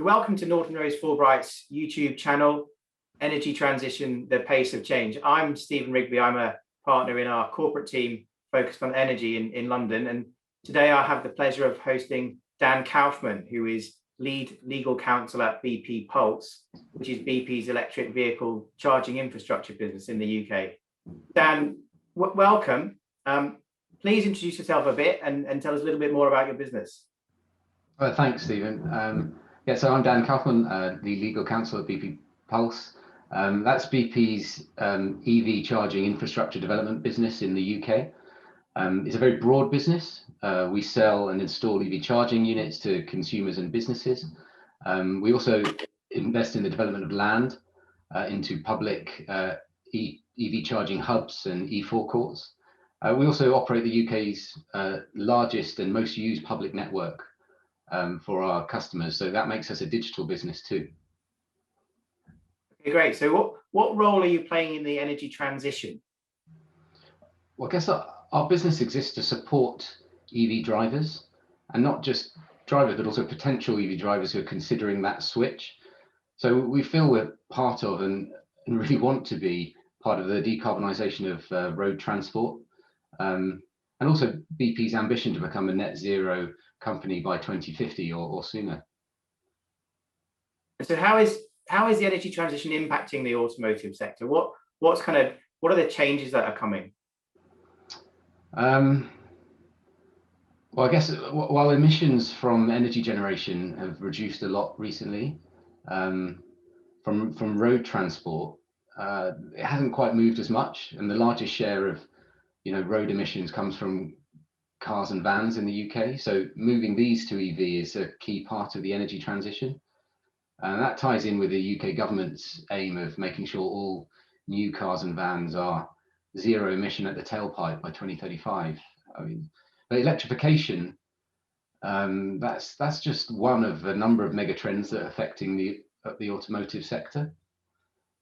Welcome to Norton Rose Fulbright's YouTube channel, Energy Transition, the Pace of Change. I'm Stephen Rigby. I'm a partner in our corporate team focused on energy in London. And today I have the pleasure of hosting Dan Kaufman, who is lead legal counsel at BP Pulse, which is BP's electric vehicle charging infrastructure business in the UK. Dan, welcome. Please introduce yourself a bit and tell us a little bit more about your business. Thanks, Stephen. So I'm Dan Kaufman, the legal counsel at BP Pulse. That's BP's EV charging infrastructure development business in the UK. It's a very broad business. We sell and install EV charging units to consumers and businesses. We also invest in the development of land into public EV charging hubs and e-forecourts. We also operate the UK's largest and most used public network for our customers. So that makes us a digital business too. Okay, great. So what role are you playing in the energy transition? Well, I guess our business exists to support EV drivers, and not just drivers, but also potential EV drivers who are considering that switch. So we feel we're part of and really want to be part of the decarbonisation of road transport, and also BP's ambition to become a net zero company by 2050 or sooner. So how is the energy transition impacting the automotive sector? What are the changes that are coming? Well, I guess while emissions from energy generation have reduced a lot recently, from road transport, it hasn't quite moved as much, and the largest share of road emissions comes from cars and vans in the UK. So moving these to EV is a key part of the energy transition. And that ties in with the UK government's aim of making sure all new cars and vans are zero emission at the tailpipe by 2035. I mean, but electrification, that's just one of a number of mega trends that are affecting the automotive sector.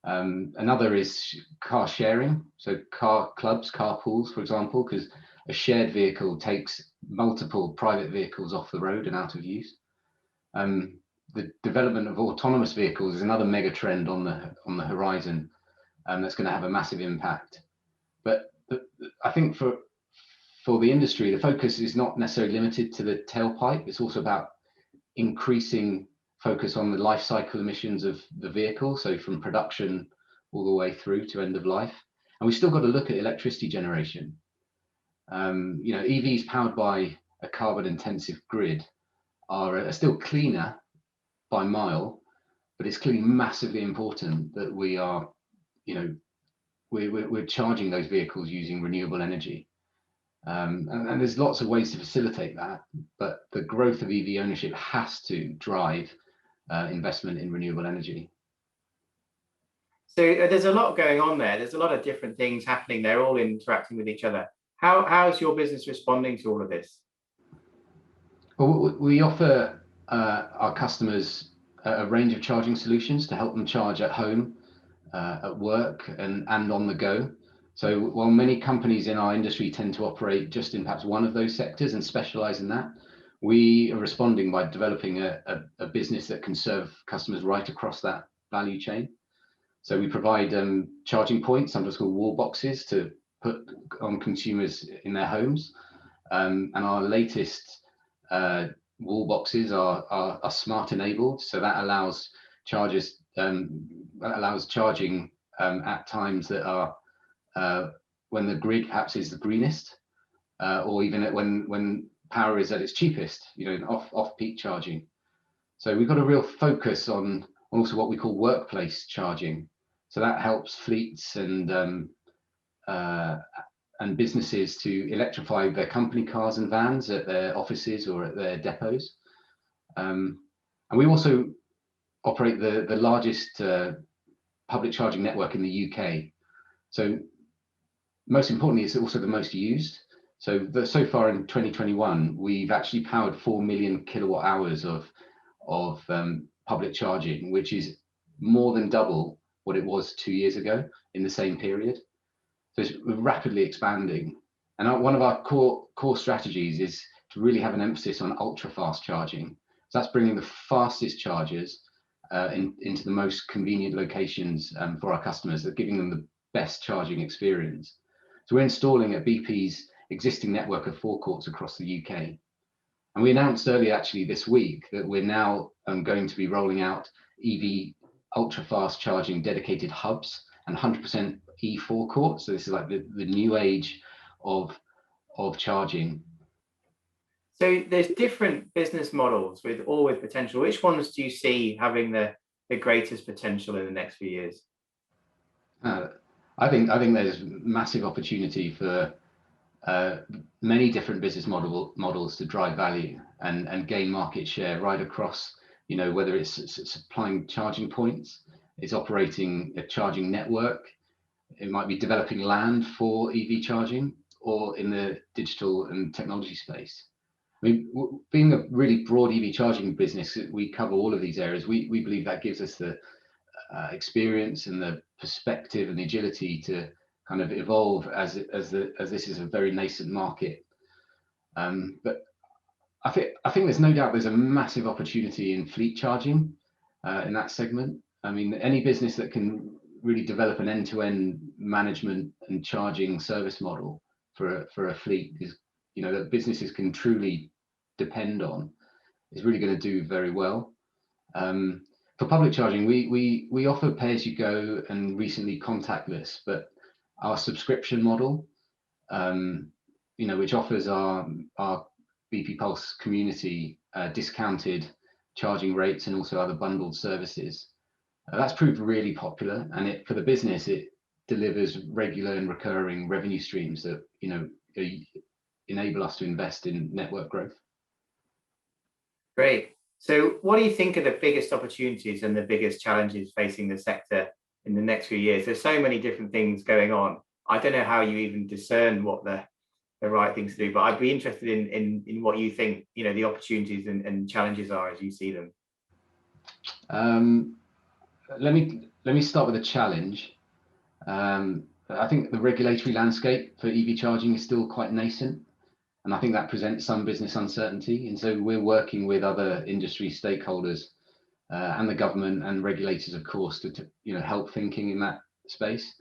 Another is car sharing. So car clubs, car pools, for example, because a shared vehicle takes multiple private vehicles off the road and out of use. The development of autonomous vehicles is another mega trend on the horizon, that's going to have a massive impact. But I think for the industry, the focus is not necessarily limited to the tailpipe. It's also about increasing focus on the life cycle emissions of the vehicle, so from production all the way through to end of life. And we've still got to look at electricity generation. EVs powered by a carbon intensive grid are still cleaner by mile, but it's clearly massively important that we are, we're charging those vehicles using renewable energy. And there's lots of ways to facilitate that, but the growth of EV ownership has to drive investment in renewable energy. So there's a lot going on there. There's a lot of different things happening. They're all interacting with each other. How's your business responding to all of this? Well, we offer our customers a range of charging solutions to help them charge at home, at work, and on the go. So while many companies in our industry tend to operate just in perhaps one of those sectors and specialize in that, we are responding by developing a business that can serve customers right across that value chain. So we provide charging points, sometimes called wall boxes, to put on consumers in their homes. And our latest wall boxes are smart enabled, so that allows chargers charging at times that are when the grid perhaps is the greenest, or even when power is at its cheapest, off peak charging. So we've got a real focus on also what we call workplace charging. So that helps fleets and businesses to electrify their company cars and vans at their offices or at their depots. And we also operate the largest public charging network in the UK. So most importantly, it's also the most used. So far in 2021, we've actually powered 4 million kilowatt hours of public charging, which is more than double what it was 2 years ago in the same period. So it's rapidly expanding. And one of our core strategies is to really have an emphasis on ultra fast charging, So that's bringing the fastest chargers into the most convenient locations for our customers, that giving them the best charging experience. So we're installing at BP's existing network of forecourts across the UK. And we announced earlier actually this week that we're now going to be rolling out EV ultra fast charging dedicated hubs and 100% E forecourts. So this is like the new age of charging. So there's different business models with potential. Which ones do you see having the greatest potential in the next few years? I think there's massive opportunity for many different business models to drive value and gain market share right across, whether it's supplying charging points, it's operating a charging network, it might be developing land for EV charging, or in the digital and technology space. I mean, being a really broad EV charging business, we cover all of these areas. We believe that gives us the experience and the perspective and the agility to kind of evolve as this is a very nascent market. But I think there's no doubt there's a massive opportunity in fleet charging in that segment. I mean, any business that can really develop an end-to-end management and charging service model for a fleet is, that businesses can truly depend on, is really going to do very well. For public charging, we offer pay-as-you-go and recently contactless, but our subscription model, which offers our BP Pulse community discounted charging rates and also other bundled services, that's proved really popular. And for the business, it delivers regular and recurring revenue streams that enable us to invest in network growth. Great. So what do you think are the biggest opportunities and the biggest challenges facing the sector in the next few years? There's so many different things going on. I don't know how you even discern what the right things to do, but I'd be interested in what you think, the opportunities and challenges are as you see them. Let me start with a challenge. I think the regulatory landscape for EV charging is still quite nascent, and I think that presents some business uncertainty. And so we're working with other industry stakeholders and the government and regulators, of course, to help thinking in that space.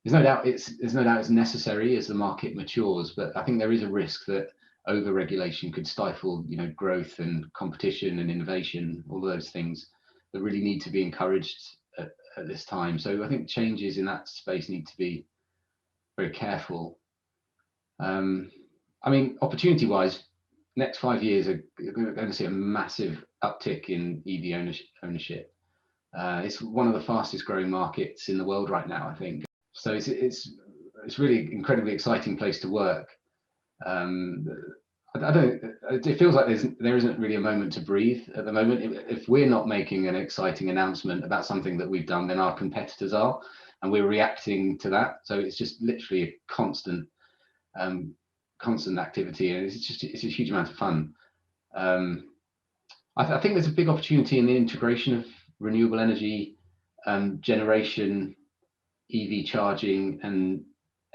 There's no doubt it's necessary as the market matures, but I think there is a risk that over-regulation could stifle, growth and competition and innovation, all those things that really need to be encouraged at this time. So I think changes in that space need to be very careful. I mean, opportunity-wise, next 5 years are going to see a massive uptick in EV ownership. It's one of the fastest growing markets in the world right now, I think. So it's really incredibly exciting place to work. It feels like there isn't really a moment to breathe at the moment. If we're not making an exciting announcement about something that we've done, then our competitors are, and we're reacting to that. So it's just literally a constant activity, and it's a huge amount of fun. I think there's a big opportunity in the integration of renewable energy generation, EV charging, and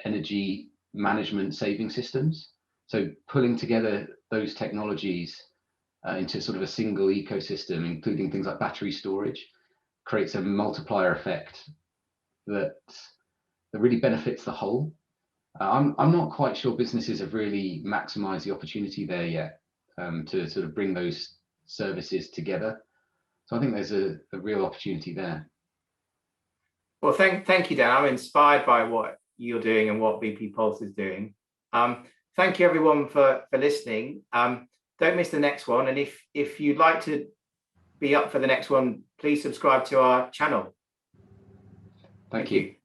energy management saving systems. So pulling together those technologies into sort of a single ecosystem, including things like battery storage, creates a multiplier effect that really benefits the whole. I'm not quite sure businesses have really maximized the opportunity there yet to sort of bring those services together. So I think there's a real opportunity there. Well, thank you, Dan. I'm inspired by what you're doing and what BP Pulse is doing. Thank you, everyone, for listening. Don't miss the next one. And if you'd like to be up for the next one, please subscribe to our channel. Thank you.